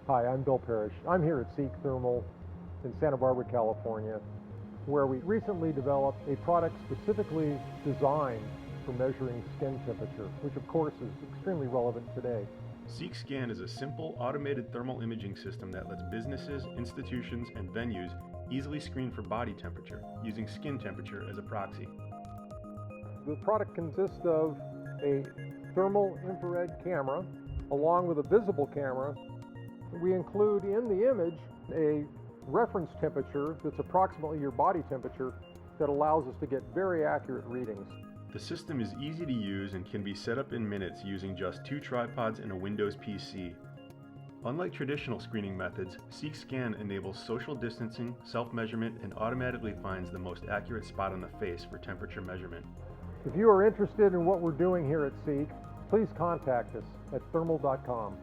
Hi, I'm Bill Parrish. I'm here at Seek Thermal in Santa Barbara, California, where we recently developed a product specifically designed for measuring skin temperature, which of course is extremely relevant today. Seek Scan is a simple, automated thermal imaging system that lets businesses, institutions, and venues easily screen for body temperature, using skin temperature as a proxy. The product consists of a thermal infrared camera along with a visible camera. We include in the image a reference temperature that's approximately your body temperature that allows us to get very accurate readings. The system is easy to use and can be set up in minutes using just 2 tripods and a Windows PC. Unlike traditional screening methods, Seek Scan enables social distancing, self-measurement, and automatically finds the most accurate spot on the face for temperature measurement. If you are interested in what we're doing here at Seek, please contact us at thermal.com.